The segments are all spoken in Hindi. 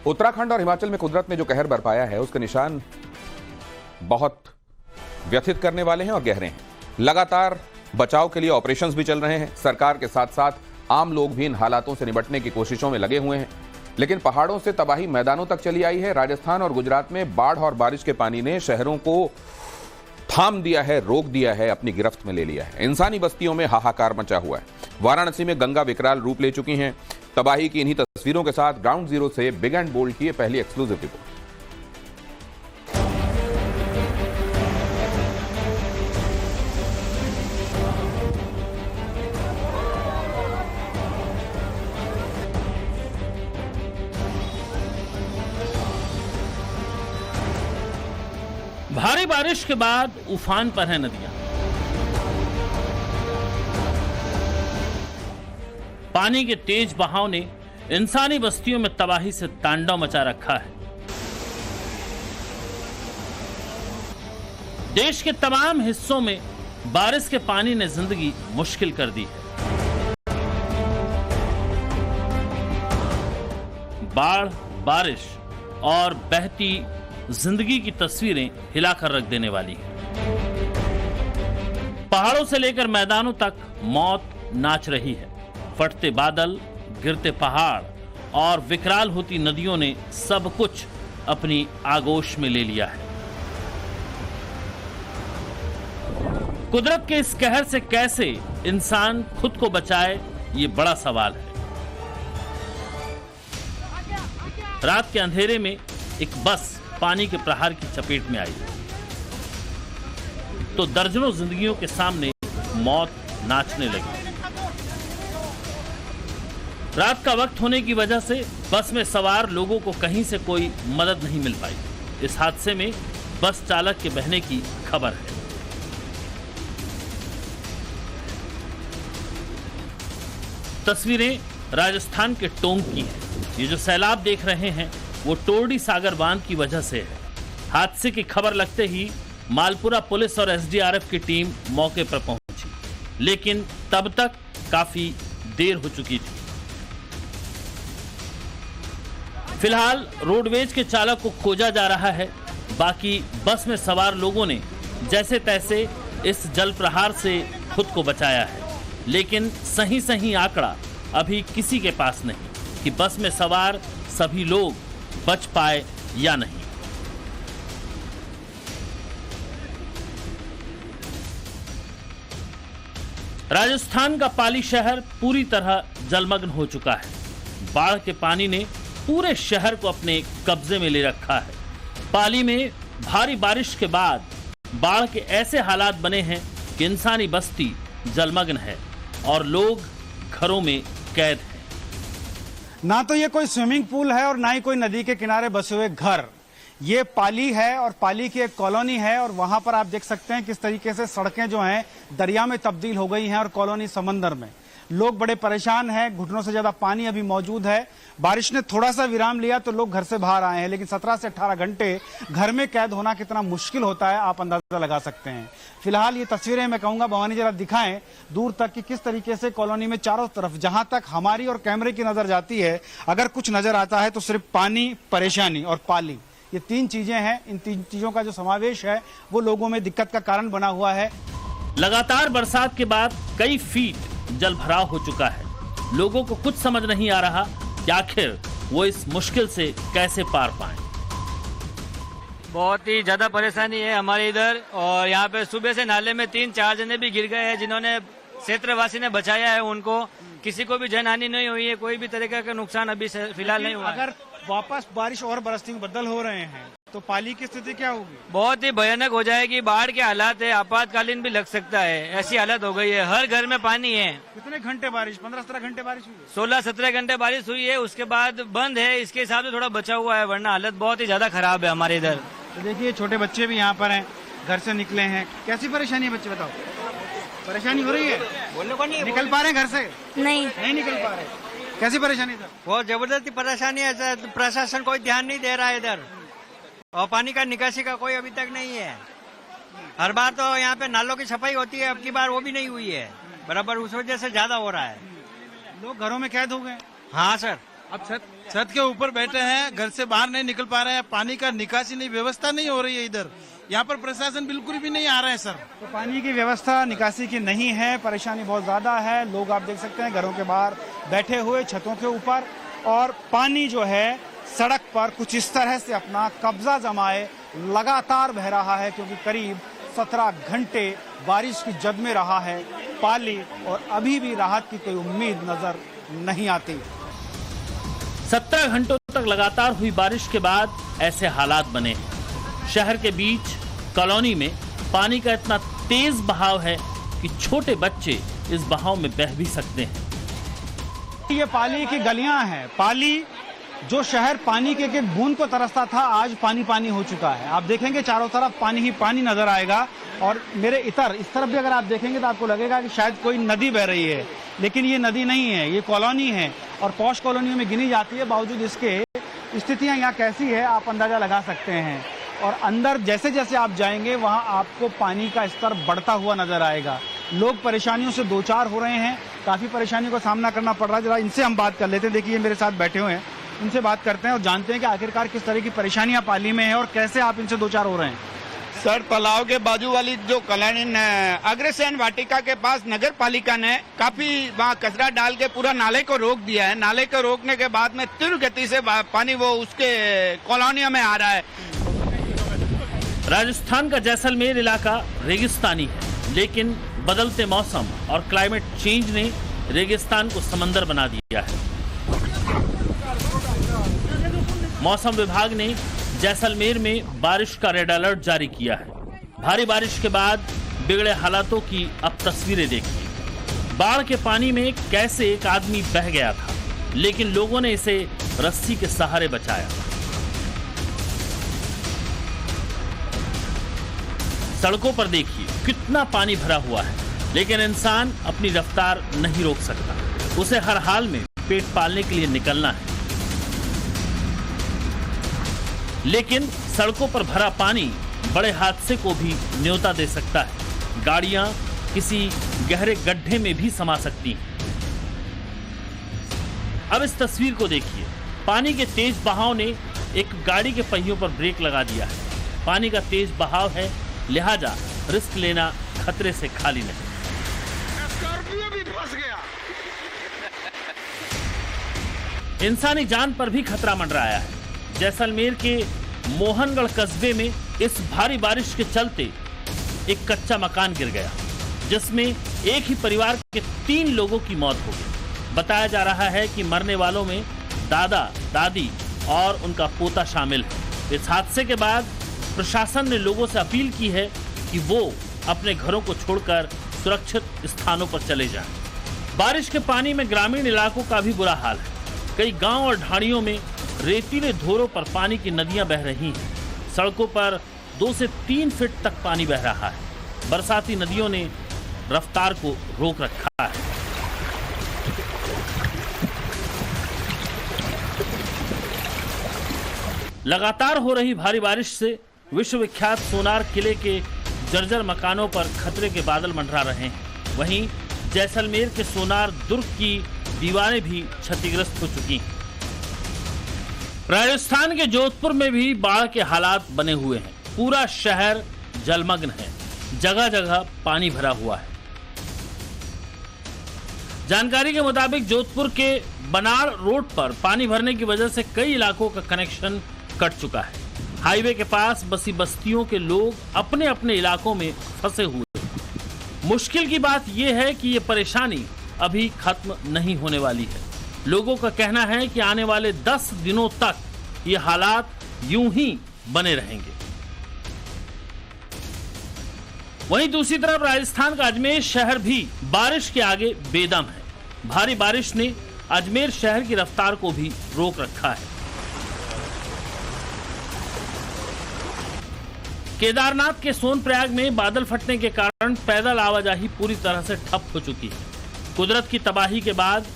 उत्तराखंड और हिमाचल में कुदरत ने जो कहर बरपाया है उसके निशान बहुत व्यथित करने वाले हैं और गहरे हैं। लगातार बचाव के लिए ऑपरेशंस भी चल रहे हैं। सरकार के साथ साथ आम लोग भी इन हालातों से निपटने की कोशिशों में लगे हुए हैं, लेकिन पहाड़ों से तबाही मैदानों तक चली आई है। राजस्थान और गुजरात में बाढ़ और बारिश के पानी ने शहरों को थाम दिया है, रोक दिया है, अपनी गिरफ्त में ले लिया है। इंसानी बस्तियों में हाहाकार मचा हुआ है। वाराणसी में गंगा विकराल रूप ले चुकी हैं। तबाही की इन्हीं तस्वीरों के साथ ग्राउंड जीरो से बिग एंड बोल्ड की पहली एक्सक्लूसिव रिपोर्ट। भारी बारिश के बाद उफान पर है नदियां। पानी के तेज बहाव ने इंसानी बस्तियों में तबाही से तांडव मचा रखा है। देश के तमाम हिस्सों में बारिश के पानी ने जिंदगी मुश्किल कर दी है। बाढ़, बारिश और बहती जिंदगी की तस्वीरें हिलाकर रख देने वाली हैं। पहाड़ों से लेकर मैदानों तक मौत नाच रही है। फटते बादल, गिरते पहाड़ और विकराल होती नदियों ने सब कुछ अपनी आगोश में ले लिया है। कुदरत के इस कहर से कैसे इंसान खुद को बचाए, ये बड़ा सवाल है। रात के अंधेरे में एक बस पानी के प्रहार की चपेट में आई तो दर्जनों जिंदगियों के सामने मौत नाचने लगी। रात का वक्त होने की वजह से बस में सवार लोगों को कहीं से कोई मदद नहीं मिल पाई। इस हादसे में बस चालक के बहने की खबर है। तस्वीरें राजस्थान के टोंक की हैं। ये जो सैलाब देख रहे हैं वो टोरडी सागर बांध की वजह से है। हादसे की खबर लगते ही मालपुरा पुलिस और एसडीआरएफ की टीम मौके पर पहुंची, लेकिन तब तक काफी देर हो चुकी थी। फिलहाल रोडवेज के चालक को खोजा जा रहा है। बाकी बस में सवार लोगों ने जैसे तैसे इस जल प्रहार से खुद को बचाया है, लेकिन सही आंकड़ा अभी किसी के पास नहीं कि बस में सवार सभी लोग बच पाए या नहीं। राजस्थान का पाली शहर पूरी तरह जलमग्न हो चुका है। बाढ़ के पानी ने पूरे शहर को अपने कब्जे में ले रखा है। पाली में भारी बारिश के बाद बाढ़ के ऐसे हालात बने हैं कि इंसानी बस्ती जलमग्न है और लोग घरों में कैद हैं। ना तो ये कोई स्विमिंग पूल है और ना ही कोई नदी के किनारे बसे हुए घर। ये पाली है और पाली की एक कॉलोनी है और वहां पर आप देख सकते हैं किस तरीके से सड़कें जो हैं दरिया में तब्दील हो गई हैं और कॉलोनी समंदर में। लोग बड़े परेशान हैं। घुटनों से ज्यादा पानी अभी मौजूद है। बारिश ने थोड़ा सा विराम लिया तो लोग घर से बाहर आए हैं, लेकिन 17 से 18 घंटे घर में कैद होना कितना मुश्किल होता है आप अंदाजा लगा सकते हैं। फिलहाल ये तस्वीरें मैं कहूंगा भवानी जरा दिखाएं दूर तक कि किस तरीके से कॉलोनी में चारों तरफ जहां तक हमारी और कैमरे की नजर जाती है, अगर कुछ नजर आता है तो सिर्फ पानी, परेशानी और पाली, ये तीन चीजें हैं। इन तीन चीजों का जो समावेश है वो लोगों में दिक्कत का कारण बना हुआ है। लगातार बरसात के बाद कई फीट जल भराव हो चुका है। लोगों को कुछ समझ नहीं आ रहा कि आखिर वो इस मुश्किल से कैसे पार पाएं। बहुत ही ज्यादा परेशानी है हमारे इधर, और यहाँ पे सुबह से नाले में 3-4 जने भी गिर गए हैं। जिन्होंने क्षेत्रवासी ने बचाया है उनको, किसी को भी जनहानि नहीं हुई है, कोई भी तरीके का नुकसान अभी फिलहाल नहीं हुआ। अगर वापस बारिश और बरसती बदल हो रहे हैं तो पाली की स्थिति क्या होगी? बहुत ही भयानक हो जाएगी। बाढ़ के हालात है, आपातकालीन भी लग सकता है, ऐसी हालत हो गई है। हर घर में पानी है। कितने घंटे बारिश? 15-17 घंटे बारिश हुई? 16-17 घंटे बारिश हुई है, उसके बाद बंद है। इसके हिसाब से थोड़ा बचा हुआ है, वरना हालत बहुत ही ज्यादा खराब है हमारे इधर। तो देखिए छोटे बच्चे भी यहाँ पर हैं, घर से निकले हैं। कैसी परेशानी है बच्चे, बताओ? परेशानी हो रही है? बोलने को नहीं निकल पा रहे हैं घर से? नहीं निकल पा रहे। कैसी परेशानी था? बहुत जबरदस्ती परेशानी है। प्रशासन कोई ध्यान नहीं दे रहा है इधर, और पानी का निकासी का कोई अभी तक नहीं है। हर बार तो यहाँ पे नालों की सफाई होती है, अब की बार वो भी नहीं हुई है बराबर, उस वजह से ज्यादा हो रहा है। लोग घरों में कैद हो गए। हाँ सर, अब छत के ऊपर बैठे हैं, घर से बाहर नहीं निकल पा रहे हैं, पानी का निकासी नहीं, व्यवस्था नहीं हो रही है इधर। यहाँ पर प्रशासन बिल्कुल भी नहीं आ रहा है सर। तो पानी की व्यवस्था निकासी की नहीं है, परेशानी बहुत ज्यादा है। लोग आप देख सकते हैं घरों के बाहर बैठे हुए छतों के ऊपर, और पानी जो है सड़क पर कुछ इस तरह से अपना कब्जा जमाए लगातार बह रहा है, क्योंकि करीब 17 घंटे बारिश की जद में रहा है पाली, और अभी भी राहत की कोई उम्मीद नजर नहीं आती। 17 घंटों तक लगातार हुई बारिश के बाद ऐसे हालात बने हैं। शहर के बीच कॉलोनी में पानी का इतना तेज बहाव है कि छोटे बच्चे इस बहाव में बह भी सकते हैं। ये पाली की गलियां हैं। पाली जो शहर पानी के एक बूंद को तरसता था, आज पानी पानी हो चुका है। आप देखेंगे चारों तरफ पानी ही पानी नजर आएगा, और मेरे इस तरफ भी अगर आप देखेंगे तो आपको लगेगा कि शायद कोई नदी बह रही है, लेकिन ये नदी नहीं है, ये कॉलोनी है, और पॉश कॉलोनियों में गिनी जाती है। बावजूद इसके स्थितियां यहाँ कैसी है आप अंदाजा लगा सकते हैं। और अंदर जैसे जैसे आप जाएंगे वहां आपको पानी का स्तर बढ़ता हुआ नजर आएगा। लोग परेशानियों से दो चार हो रहे हैं, काफी परेशानियों का सामना करना पड़ रहा है। जरा इनसे हम बात कर लेते हैं। देखिए ये मेरे साथ बैठे हुए हैं, इनसे बात करते हैं और जानते हैं कि आखिरकार किस तरह की परेशानियां पाली में है और कैसे आप इनसे दो चार हो रहे हैं। सर, तालाब के बाजू वाली जो कॉलोनी अग्रसेन वाटिका के पास नगर पालिका ने काफी वहाँ कचरा डाल के पूरा नाले को रोक दिया है। नाले को रोकने के बाद में तीव्र गति से पानी वो उसके कॉलोनियों में आ रहा है। राजस्थान का जैसलमेर इलाका रेगिस्तानी है, लेकिन बदलते मौसम और क्लाइमेट चेंज ने रेगिस्तान को समंदर बना दिया है। मौसम विभाग ने जैसलमेर में बारिश का रेड अलर्ट जारी किया है। भारी बारिश के बाद बिगड़े हालातों की अब तस्वीरें देखिए। बाढ़ के पानी में कैसे एक आदमी बह गया था, लेकिन लोगों ने इसे रस्सी के सहारे बचाया। सड़कों पर देखिए कितना पानी भरा हुआ है, लेकिन इंसान अपनी रफ्तार नहीं रोक सकता। उसे हर हाल में पेट पालने के लिए निकलना है। लेकिन सड़कों पर भरा पानी बड़े हादसे को भी न्योता दे सकता है। गाड़ियां किसी गहरे गड्ढे में भी समा सकती हैं। अब इस तस्वीर को देखिए। पानी के तेज बहाव ने एक गाड़ी के पहियों पर ब्रेक लगा दिया है। पानी का तेज बहाव है, लिहाजा रिस्क लेना खतरे से खाली नहीं। स्कॉर्पियो भी फंस गया। इंसानी जान पर भी खतरा मंडराया है। जैसलमेर के मोहनगढ़ कस्बे में इस भारी बारिश के चलते एक कच्चा मकान गिर गया, जिसमें एक ही परिवार के 3 लोगों की मौत हो गई। बताया जा रहा है कि मरने वालों में दादा, दादी और उनका पोता शामिल है। इस हादसे के बाद प्रशासन ने लोगों से अपील की है कि वो अपने घरों को छोड़कर सुरक्षित स्थानों पर चले जाएं। बारिश के पानी में ग्रामीण इलाकों का भी बुरा हाल है। कई गांव और ढाणियों में रेतीले धोरों पर पानी की नदियां बह रही हैं। सड़कों पर 2 से 3 फीट तक पानी बह रहा है। बरसाती नदियों ने रफ्तार को रोक रखा है। लगातार हो रही भारी बारिश से विश्वविख्यात सोनार किले के जर्जर मकानों पर खतरे के बादल मंडरा रहे हैं। वहीं जैसलमेर के सोनार दुर्ग की दीवारें भी क्षतिग्रस्त हो चुकी हैं। राजस्थान के जोधपुर में भी बाढ़ के हालात बने हुए हैं। पूरा शहर जलमग्न है, जगह जगह पानी भरा हुआ है। जानकारी के मुताबिक जोधपुर के बनाड़ रोड पर पानी भरने की वजह से कई इलाकों का कनेक्शन कट चुका है। हाईवे के पास बसी बस्तियों के लोग अपने अपने इलाकों में फंसे हुए हैं। मुश्किल की बात यह है कि ये परेशानी अभी खत्म नहीं होने वाली है। लोगों का कहना है कि आने वाले 10 दिनों तक ये हालात यूं ही बने रहेंगे। वहीं दूसरी तरफ राजस्थान का अजमेर शहर भी बारिश के आगे बेदम है। भारी बारिश ने अजमेर शहर की रफ्तार को भी रोक रखा है। केदारनाथ के सोनप्रयाग में बादल फटने के कारण पैदल आवाजाही पूरी तरह से ठप हो चुकी है। कुदरत की तबाही के बाद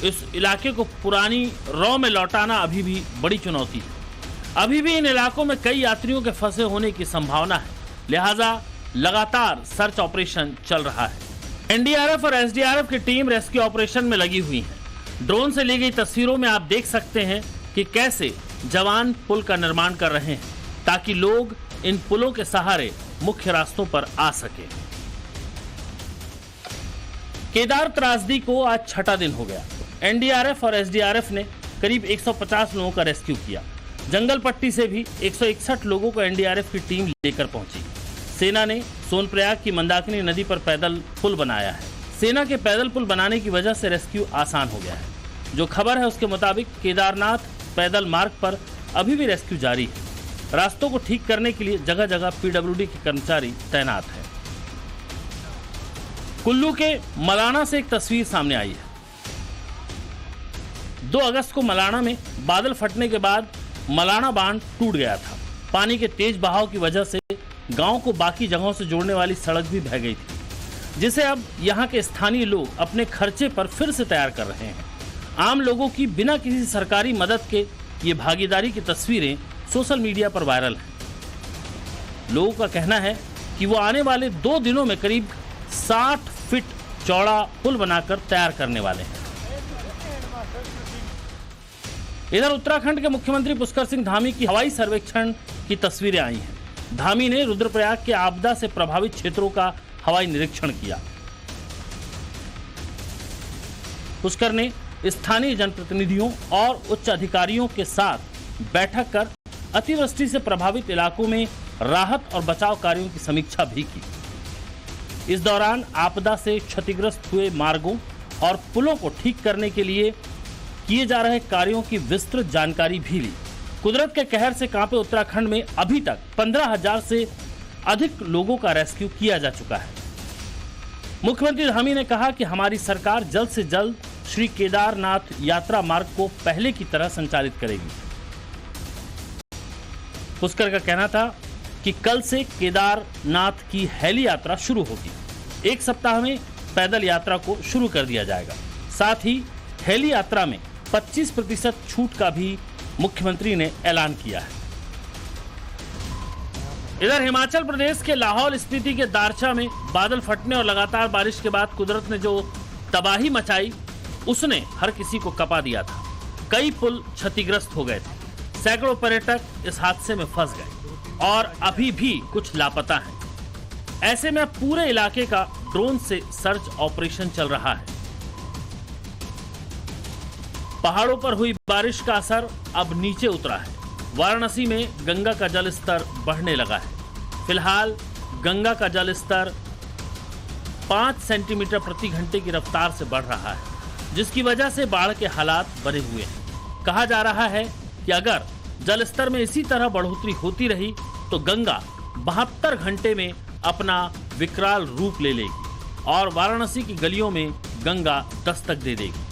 इस इलाके को पुरानी रौ में लौटाना अभी भी बड़ी चुनौती है। अभी भी इन इलाकों में कई यात्रियों के फंसे होने की संभावना है, लिहाजा लगातार सर्च ऑपरेशन चल रहा है। एनडीआरएफ और एसडीआरएफ की टीम रेस्क्यू ऑपरेशन में लगी हुई है। ड्रोन से ली गई तस्वीरों में आप देख सकते हैं कि कैसे जवान पुल का निर्माण कर रहे हैं ताकि लोग इन पुलों के सहारे मुख्य रास्तों पर आ सके। केदार त्रासदी को आज छठा दिन हो गया। एनडीआरएफ और एसडीआरएफ ने करीब 150 लोगों का रेस्क्यू किया। जंगल पट्टी से भी 161 लोगों को एनडीआरएफ की टीम लेकर पहुंची। सेना ने सोनप्रयाग की मंदाकिनी नदी पर पैदल पुल बनाया है। सेना के पैदल पुल बनाने की वजह से रेस्क्यू आसान हो गया है। जो खबर है उसके मुताबिक केदारनाथ पैदल मार्ग पर अभी भी रेस्क्यू जारी है। रास्तों को ठीक करने के लिए जगह जगह पीडब्ल्यूडी के कर्मचारी तैनात हैं। कुल्लू के मलाना से एक तस्वीर सामने आई है। 2 अगस्त को मलाना में बादल फटने के बाद मलाना बांध टूट गया था। पानी के तेज बहाव की वजह से गांव को बाकी जगहों से जोड़ने वाली सड़क भी बह गई थी, जिसे अब यहां के स्थानीय लोग अपने खर्चे पर फिर से तैयार कर रहे हैं। आम लोगों की बिना किसी सरकारी मदद के ये भागीदारी की तस्वीरें सोशल मीडिया पर वायरल हैं। लोगों का कहना है कि वो आने वाले 2 दिनों में करीब 60 फीट चौड़ा पुल बनाकर तैयार करने वाले हैं। इधर उत्तराखंड के मुख्यमंत्री पुष्कर सिंह धामी की हवाई सर्वेक्षण की तस्वीरें आई हैं। धामी ने रुद्रप्रयाग के आपदा से प्रभावित क्षेत्रों का हवाई निरीक्षण किया। पुष्कर ने स्थानीय जनप्रतिनिधियों और उच्च अधिकारियों के साथ बैठक कर अतिवृष्टि से प्रभावित इलाकों में राहत और बचाव कार्यों की समीक्षा भी की। इस दौरान आपदा से क्षतिग्रस्त हुए मार्गों और पुलों को ठीक करने के लिए किए जा रहे कार्यों की विस्तृत जानकारी भी ली। कुदरत के कहर से कांपे उत्तराखंड में अभी तक 15,000 से अधिक लोगों का रेस्क्यू किया जा चुका है। मुख्यमंत्री धामी ने कहा कि हमारी सरकार जल्द से जल्द श्री केदारनाथ यात्रा मार्ग को पहले की तरह संचालित करेगी। पुष्कर का कहना था कि कल से केदारनाथ की हेली यात्रा शुरू होगी। 1 सप्ताह में पैदल यात्रा को शुरू कर दिया जाएगा। साथ ही हेली यात्रा में 25% छूट का भी मुख्यमंत्री ने ऐलान किया है। इधर हिमाचल प्रदेश के लाहौल स्पीति के दारचा में बादल फटने और लगातार बारिश के बाद कुदरत ने जो तबाही मचाई उसने हर किसी को कपा दिया था। कई पुल क्षतिग्रस्त हो गए थे। सैकड़ों पर्यटक इस हादसे में फंस गए और अभी भी कुछ लापता हैं। ऐसे में पूरे इलाके का ड्रोन से सर्च ऑपरेशन चल रहा है। पहाड़ों पर हुई बारिश का असर अब नीचे उतरा है। वाराणसी में गंगा का जल स्तर बढ़ने लगा है। फिलहाल गंगा का जल स्तर 5 सेंटीमीटर प्रति घंटे की रफ्तार से बढ़ रहा है, जिसकी वजह से बाढ़ के हालात बने हुए हैं। कहा जा रहा है कि अगर जल स्तर में इसी तरह बढ़ोतरी होती रही तो गंगा 72 घंटे में अपना विकराल रूप ले लेगी और वाराणसी की गलियों में गंगा दस्तक दे देगी।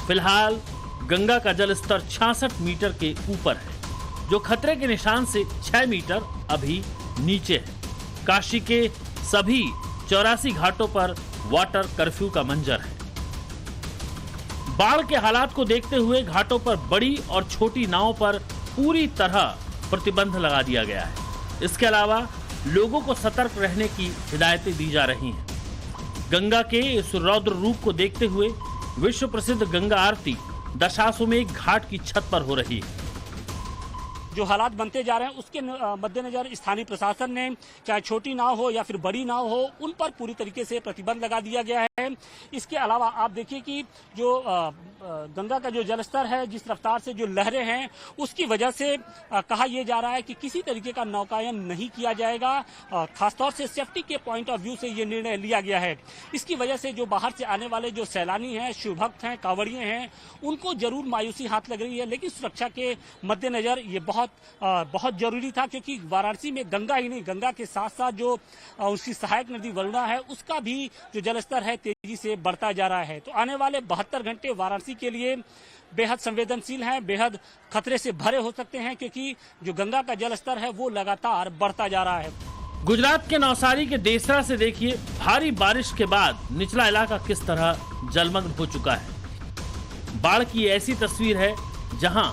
फिलहाल गंगा का जल स्तर 66 मीटर के ऊपर है, जो खतरे के निशान से 6 मीटर अभी नीचे है। काशी के सभी 84 घाटों पर वाटर कर्फ्यू का मंजर है। बाढ़ के हालात को देखते हुए घाटों पर बड़ी और छोटी नावों पर पूरी तरह प्रतिबंध लगा दिया गया है। इसके अलावा लोगों को सतर्क रहने की हिदायतें दी जा रही हैं। गंगा के इस रौद्र रूप को देखते हुए विश्व प्रसिद्ध गंगा आरती दशाश्वमेध घाट की छत पर हो रही है। जो हालात बनते जा रहे हैं उसके मद्देनजर स्थानीय प्रशासन ने चाहे छोटी नाव हो या फिर बड़ी नाव हो, उन पर पूरी तरीके से प्रतिबंध लगा दिया गया है। इसके अलावा आप देखिए कि जो गंगा का जो जलस्तर है, जिस रफ्तार से जो लहरें हैं, उसकी वजह से कहा यह जा रहा है कि किसी तरीके का नौकायन नहीं किया जाएगा। खासतौर से सेफ्टी के पॉइंट ऑफ व्यू से ये निर्णय लिया गया है। इसकी वजह से जो बाहर से आने वाले जो सैलानी हैं, शिवभक्त हैं, कांवड़िए हैं, उनको जरूर मायूसी हाथ लग रही है। लेकिन सुरक्षा के मद्देनजर ये बहुत जरूरी था, क्योंकि वाराणसी में गंगा ही नहीं, गंगा के साथ साथ जो उसकी सहायक नदी वरुणा है, उसका भी जो जलस्तर है तेजी से बढ़ता जा रहा है। तो आने वाले 72 घंटे वाराणसी के लिए बेहद संवेदनशील हैं, बेहद खतरे से भरे हो सकते हैं, क्योंकि जो गंगा का जलस्तर है वो लगातार बढ़ता जा रहा है। गुजरात के नवसारी के देसरा से देखिए, भारी बारिश के बाद निचला इलाका किस तरह जलमग्न हो चुका है। बाढ़ की ऐसी तस्वीर है जहां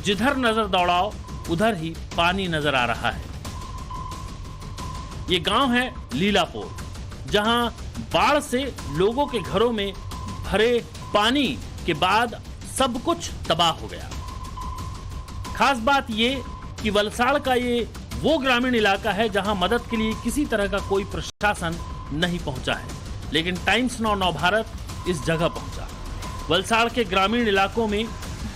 जिधर नजर दौड़ाओ उधर ही पानी नजर आ रहा है। ये गांव है लीलापुर, जहां बाढ़ से लोगों के घरों में भरे पानी के बाद सब कुछ तबाह हो गया। खास बात ये कि वलसाड़ का ये वो ग्रामीण इलाका है जहां मदद के लिए किसी तरह का कोई प्रशासन नहीं पहुंचा है, लेकिन टाइम्स नाउ नवभारत इस जगह पहुंचा। वलसाड़ के ग्रामीण इलाकों में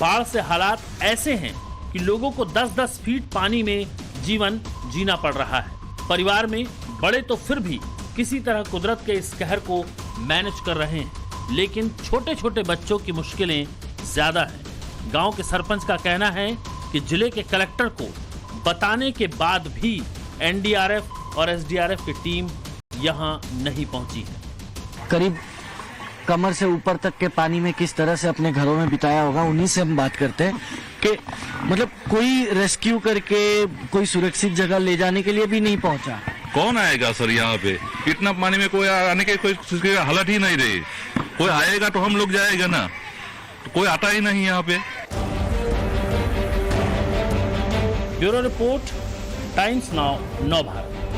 बाढ़ से हालात ऐसे हैं कि लोगों को 10-10 फीट पानी में जीवन जीना पड़ रहा है। परिवार में बड़े तो फिर भी किसी तरह कुदरत के इस कहर को मैनेज कर रहे हैं, लेकिन छोटे छोटे बच्चों की मुश्किलें ज्यादा हैं। गांव के सरपंच का कहना है कि जिले के कलेक्टर को बताने के बाद भी एनडीआरएफ और एसडीआरएफ की टीम यहां नहीं पहुंची है। करीब कमर से ऊपर तक के पानी में किस तरह से अपने घरों में बिताया होगा, उन्हीं से हम बात करते हैं कि मतलब कोई रेस्क्यू करके कोई सुरक्षित जगह ले जाने के लिए भी नहीं पहुंचा। कौन आएगा सर यहाँ पे? इतना पानी में कोई आने की कोई हालत ही नहीं रही। कोई आएगा तो हम लोग जाएगा ना, तो कोई आता ही नहीं यहाँ पे। Bureau report, times now Navbharat.